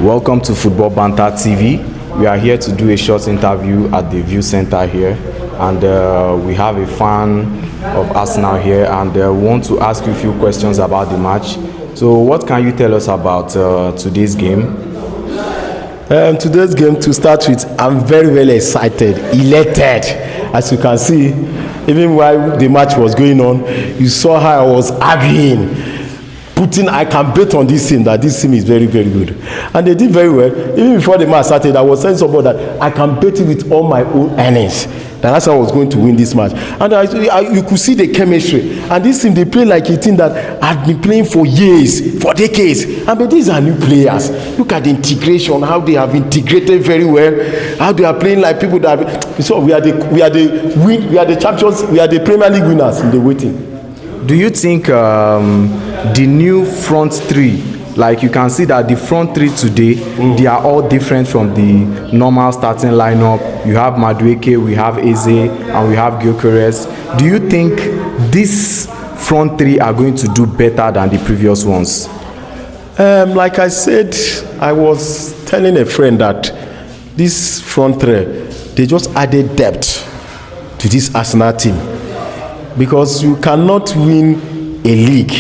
Welcome to Football Banter TV. We are here to do a short interview at the View Center here, and we have a fan of Arsenal here, and we want to ask you a few questions about the match. So, what can you tell us about today's game? Today's game, to start with, I'm very excited, elated. As you can see, even while the match was going on, you saw how I was arguing. I can bet on this team that this team is very good, and they did very well. Even before the match started, I was saying somebody that I can bet it with all my own earnings that Arsenal was going to win this match. And you could see the chemistry, and this team, they play like a team that had been playing for years, for decades. But these are new players. Look at the integration, how they have integrated very well, how they are playing like people that have, so we are the champions, we are the Premier League winners in the waiting. Do you think the new front three, like you can see that the front three today, they are all different from the normal starting lineup? You have Madueke, we have Eze, and we have Gyökeres. Do you think this front three are going to do better than the previous ones? Like I said, I was telling a friend that this front three, they just added depth to this Arsenal team. Because you cannot win a league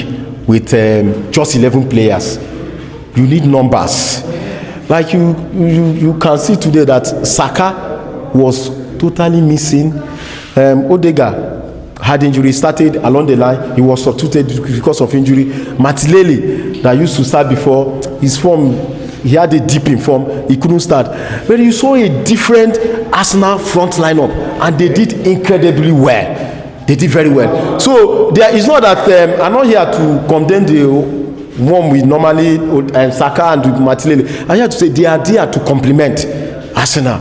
with just 11 players. You need numbers. Like you can see today that Saka was totally missing. Odegaard had injury, started along the line. He was substituted because of injury. Martinelli, that used to start before, his form, he had a dip in form. He couldn't start. But you saw a different Arsenal front lineup, and they did incredibly well. They did very well. So it's not that I'm not here to condemn the one we normally Saka and Martinelli. I'm here to say they are there to complement Arsenal,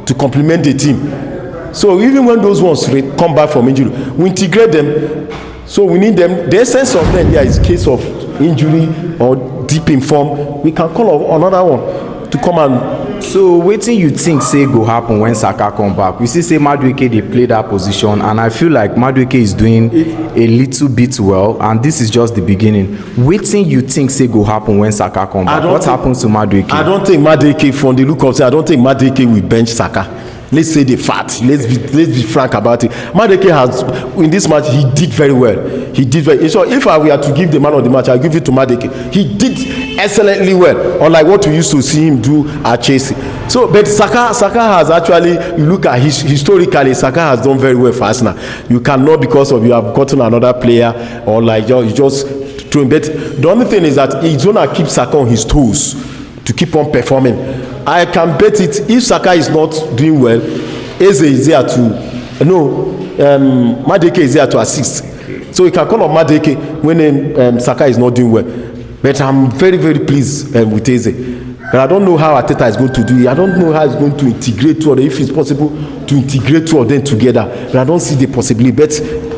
to complement the team. So even when those ones come back from injury, we integrate them. So we need them. The essence of them here is case of injury or deep in form. We can call another one to come and. So wetin you think say go happen when Saka come back? We see say Madueke dey play that position, and I feel like Madueke is doing a little bit well, and this is just the beginning. Wetin you think say go happen when Saka come back? What happens to Madueke? I don't think Madueke, from the look of it, I don't think Madueke will bench Saka. Let's say the fact. Let's be frank about it. Madueke has, in this match, he did very well. He did very. So if I were to give the man of the match, I'll give it to Madueke. He did excellently well, unlike what we used to see him do at Chelsea. So, but Saka has actually, you look at historically, Saka has done very well for Arsenal. You cannot, because of you have gotten another player, or like you just throw him. But the only thing is that he's gonna keep Saka on his toes to keep on performing. I can bet it, if Saka is not doing well, Eze is there to Madueke is there to assist. So we can call on Madueke when Saka is not doing well. But I'm very pleased with Eze. But I don't know how Arteta is going to do it. I don't know how he's going to integrate two of them, if it's possible to integrate two of them together. But I don't see the possibility. But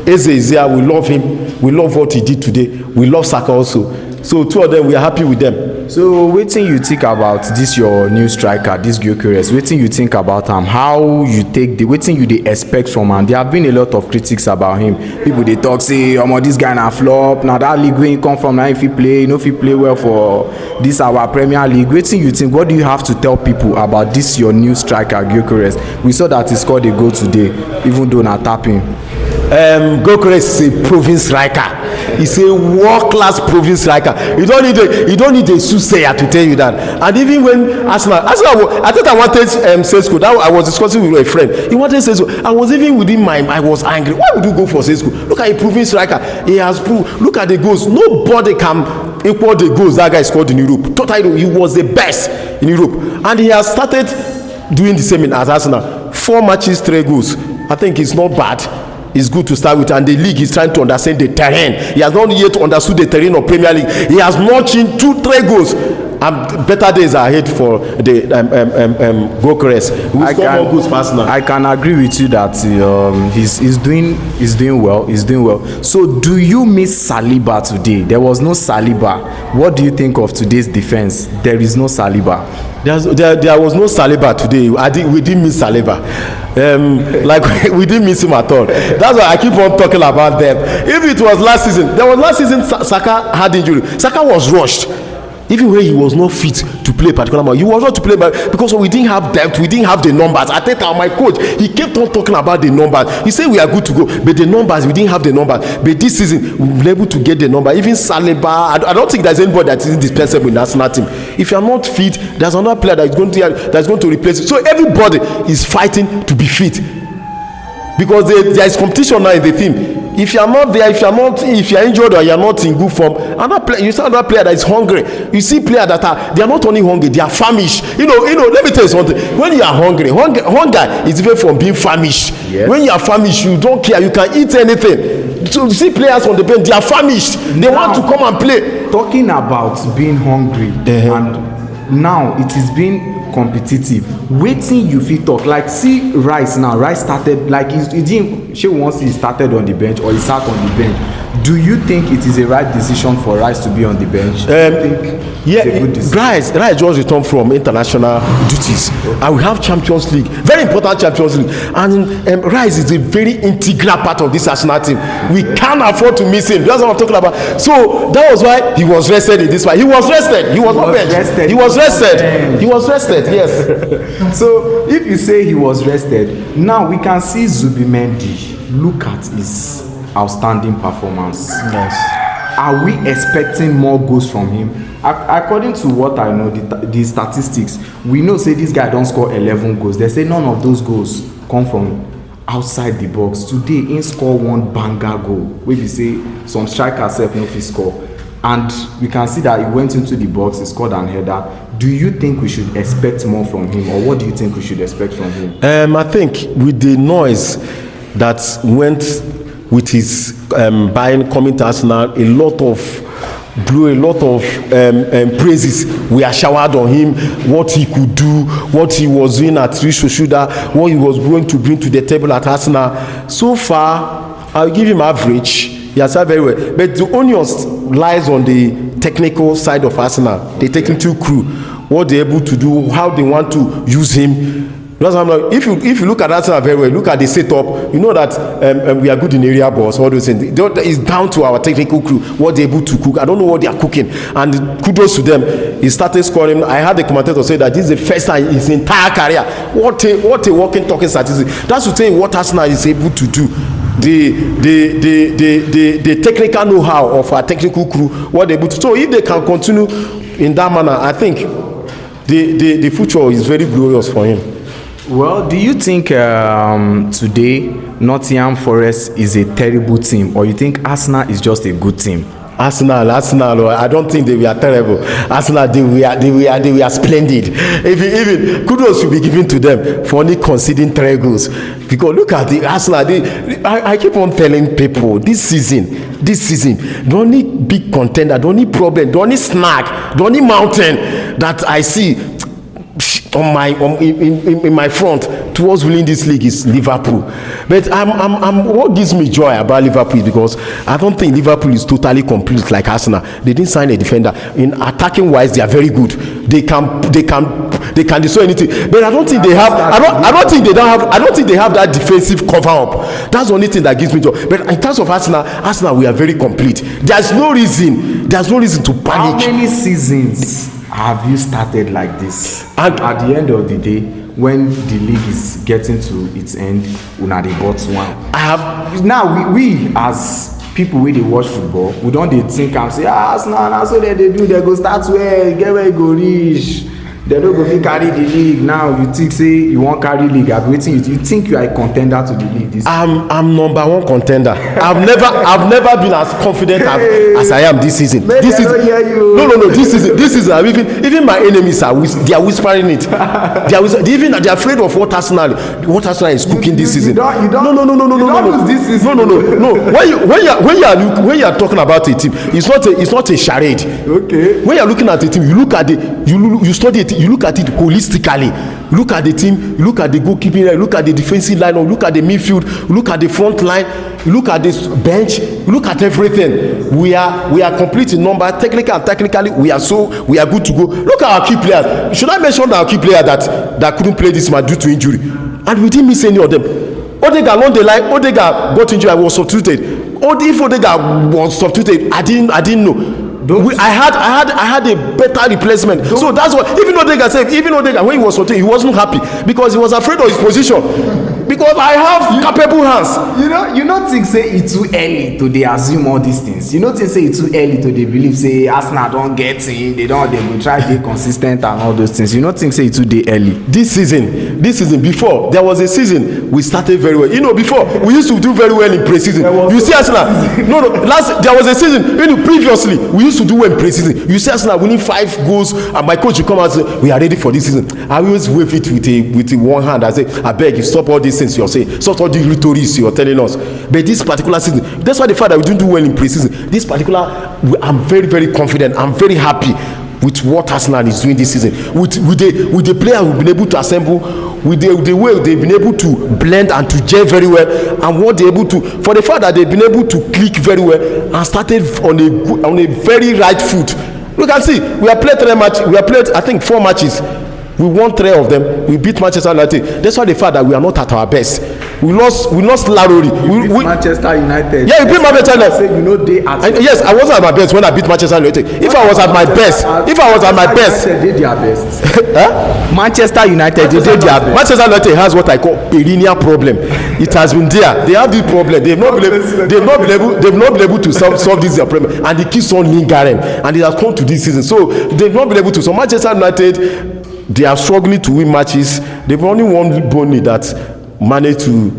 Eze is there. We love him. We love what he did today. We love Saka also. So two of them, we are happy with them. So wetin you think about this your new striker, this Gyökeres? Wetin you think about him? How you take the wetin you dey expect from him? There have been a lot of critics about him. People dey talk say, this guy na flop. Na that league wey he come from, na if he play, if he play well for this our Premier League. Wetin you think? What do you have to tell people about this your new striker, Gyökeres? We saw that he scored a goal today, even though na tapping. Gyökeres is a proven striker. He's a world-class proven striker. You don't need a soothsayer to tell you that. And even when Arsenal, I thought I wanted Sesko. That I was discussing with a friend. He wanted Sesko. I was even within I was angry. Why would you go for Sesko? Look at a proven striker. He has proved. Look at the goals. Nobody can equal the goals that guy scored in Europe. Totally, he was the best in Europe, and he has started doing the same in Arsenal. 4 matches, 3 goals. I think it's not bad. It's good to start with, and the league is trying to understand the terrain. He has not yet understood the terrain of Premier League. He has notched in 2-3 goals, and better days are ahead for the Gyökeres. I can agree with you that he's doing well. So do you miss Saliba today? There was no Saliba. What do you think of today's defense? There is no Saliba. There was no Saliba today. We didn't miss Saliba. We didn't miss him at all. That's why I keep on talking about them. If it was last season, Saka had injury. Saka was rushed. Even when he was not fit to play play a particular man. He was not to play because we didn't have depth, we didn't have the numbers. I think my coach, he kept on talking about the numbers. He said we are good to go, but the numbers, we didn't have the numbers. But this season, we've been able to get the number. Even Saliba, I don't think there's anybody that is indispensable in the national team. If you are not fit, there's another player that's going to replace it. So everybody is fighting to be fit because there is competition now in the team. If you are not there, if you are injured or you are not in good form, you see another player that is hungry. You see players that they are not only hungry, they are famished. You know. Let me tell you something. When you are hungry, hunger is different from being famished. Yes. When you are famished, you don't care. You can eat anything. So you see players on the bench, they are famished. They want to come and play. Talking about being hungry, and now it is being competitive. Wetin you fit talk like see Rice now. Rice started like he didn't shey once he started on the bench or he sat on the bench. Do you think it is a right decision for Rice to be on the bench? Rice just returned from international duties, and we have Champions League, very important Champions League, and Rice is a very integral part of this Arsenal team. We can't afford to miss him. That's what I'm talking about. So that was why he was rested in this fight. He was rested. He was not benched. He was rested. He was rested. Yes. So if you say he was rested, now we can see Zubimendi. Look at his outstanding performance. Yes. Are we expecting more goals from him? According to what I know, the statistics, we know say this guy don't score 11 goals. They say none of those goals come from outside the box. Today, he score one banger goal. We be say some strikers self no fit score, and we can see that he went into the box, he scored an header. Do you think we should expect more from him, or what do you think we should expect from him? I think with the noise that went with his coming to Arsenal, a lot of praises were showered on him. What he could do, what he was doing at Riso Shuda, what he was going to bring to the table at Arsenal. So far, I'll give him average. He has done very well, but the onus lies on the technical side of Arsenal, the technical crew, what they're able to do, how they want to use him. If you look at Arsenal very well, look at the setup, you know that we are good in area balls, all those things. It's down to our technical crew, what they're able to cook. I don't know what they are cooking, and kudos to them. He started scoring. I had the commentator say that this is the first time in his entire career. What a walking, talking statistic. That's to tell you what Arsenal is able to do. The technical know-how of our technical crew, what they're able to. So if they can continue in that manner, I think the future is very glorious for him. Well, do you think today Nottingham Forest is a terrible team, or you think Arsenal is just a good team? Arsenal, I don't think they were terrible. Arsenal, they were splendid. Even kudos should be given to them for only conceding 3 goals. Because look at the Arsenal. I keep on telling people this season, the only big contender, the only problem, the only snag, the only mountain that I see in my front towards winning this league is Liverpool. But what gives me joy about Liverpool is because I don't think Liverpool is totally complete like Arsenal. They didn't sign a defender. In attacking wise, they are very good. They can destroy anything. But I don't think they have. I don't think they have that defensive cover up. That's the only thing that gives me joy. But in terms of Arsenal, we are very complete. There's no reason to panic. How many seasons have you started like this? And at the end of the day, when the league is getting to its end, una dey bought one. I have now we as people wey dey watch football, we don dey think am say Arsenal na so dem dey do, dem go start well, get where e go reach. Dem no go fit carry the league. Now you think say you wan carry league, abi wetin you think you are a contender to the league this season? I'm number 1 contender. I've never been as confident as I am this season. No, this season even my enemies are whispering it. They are afraid of what Arsenal is cooking this season. No. This season. No. When you are talking about a team, it's not a charade. Okay. When you are looking at a team, you study it. You look at it holistically. Look at the team, look at the goalkeeping line, look at the defensive line, or look at the midfield, look at the front line, look at this bench, look at everything. We are complete in number, technically we are good to go. Look at our key players. Should I mention our key player that couldn't play this match due to injury? And we didn't miss any of them. Odegaard along the line, Odegaard got injured, I was substituted. If Odegaard was substituted, I didn't know. I had a better replacement. So that's what, even Odega when he was 14, he wasn't happy because he was afraid of his position. Because I have capable hands. You not think say it's too early to dey assume all these things. You not think say it's too early to dey believe say Arsenal don get in, they go try dey consistent and all those things. You not think say it's too dey early. This season before there was a season we started very well. Before we used to do very well in pre-season. You see Arsenal. There was a season. Previously we used to do well in pre-season. You see Arsenal winning 5 goals, and my coach will come out and say we are ready for this season. I always wave it with one hand. I say, I beg you, stop all these things you're saying, stop all the rhetorics you're telling us. But this particular season, that's why the fact that we didn't do well in pre-season. This particular, I'm very, very confident. I'm very happy with what Arsenal is doing this season. With the players we've been able to assemble, with the way they've been able to blend and to gel very well, and what they're able to, for the fact that they've been able to click very well and started on a very right foot. You can see we have played 3 matches. We have played, I think, 4 matches. We won 3 of them. We beat Manchester United. That's why the fact that we are not at our best. We lost Larry. We beat Manchester United. Yeah, we beat Manchester United. Yes, I wasn't at my best when I beat Manchester United. If I was at my best, Manchester did their best. Manchester United did their best. Manchester United has what I call perennial problem. It has been there. They have this problem. They've not been able to solve this problem, and it keeps on lingering. And it has come to this season. So they've not been able to. So Manchester United, they are struggling to win matches. They've only won Burnley that managed to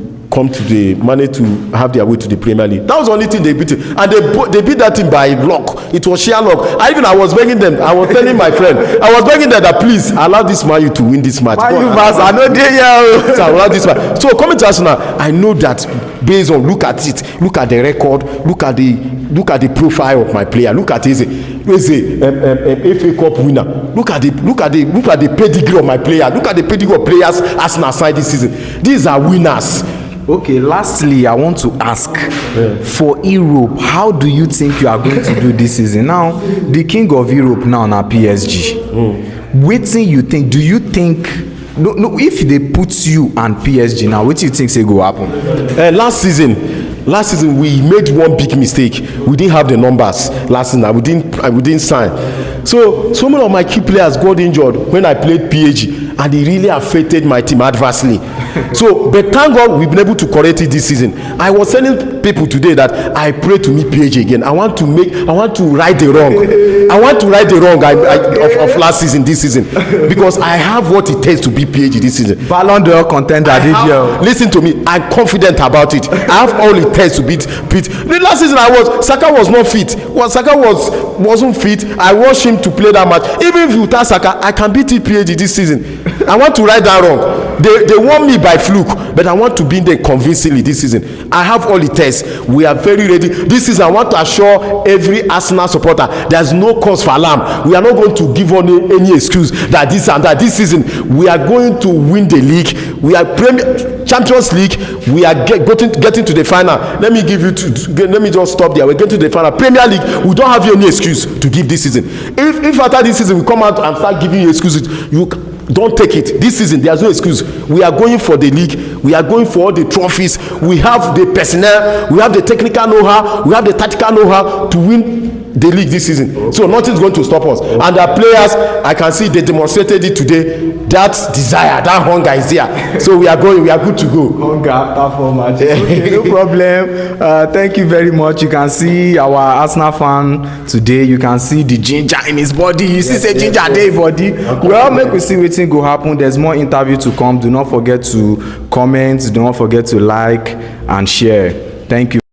have their way to the Premier League. That was the only thing they beat it. And they beat that team by luck. It was sheer luck. I was begging them. I was telling my friend, I was begging them that please allow this Man U to win this match. I know they allow this match. So coming to Arsenal, I know that based on look at it, look at the record, look at the profile of my player. Look at FA Cup winner. Look at the pedigree of my player. Look at the pedigree of players Arsenal side this season. These are winners. Okay, lastly, I want to ask for Europe, how do you think you are going to do this season? Now, the king of Europe now na PSG. Wetin you think? Do you think no if they put you and PSG now, wetin you think say go happen? Last season we made one big mistake. We didn't have the numbers last season. We didn't sign. So many of my key players got injured when I played PSG, and it really affected my team adversely. But thank God we've been able to correct it this season. I was telling people today that I pray to meet PSG again. I want to right the wrong. I want to right the wrong of last season this season, because I have what it takes to beat PSG this season. Ballon d'Or contender this year. Listen to me, I'm confident about it. I have all it takes to beat. The last season Saka was not fit. Saka wasn't fit. I watched him to play that match. Even if without Saka, I can beat PSG this season. I want to right that wrong. They won me by fluke, but I want to beat them convincingly this season. I have all it takes. We are very ready. This season, I want to assure every Arsenal supporter there's no cause for alarm. We are not going to give any excuse that this and that. This season, we are going to win the league. We are Champions League. We are getting to the final. Let me just stop there. We're getting to the final. Premier League, we don't have any excuse to give this season. If after this season we come out and start giving you excuses, you don't take it. This season there's no excuse. We are going for the league. We are going for all the trophies. We have the personnel. We have the technical know-how. We have the tactical know-how to win the league this season. So nothing's going to stop us. And the players, I can see they demonstrated it today. That desire, that hunger is there. So we are good to go. Hunger after 4 matches. Okay, no problem. Thank you very much. You can see our Arsenal fan today. You can see the ginger in his body. You see say ginger dey body. Well, make we see wetin go happen. There's more interview to come. Do not forget to comment. Do not forget to like and share. Thank you.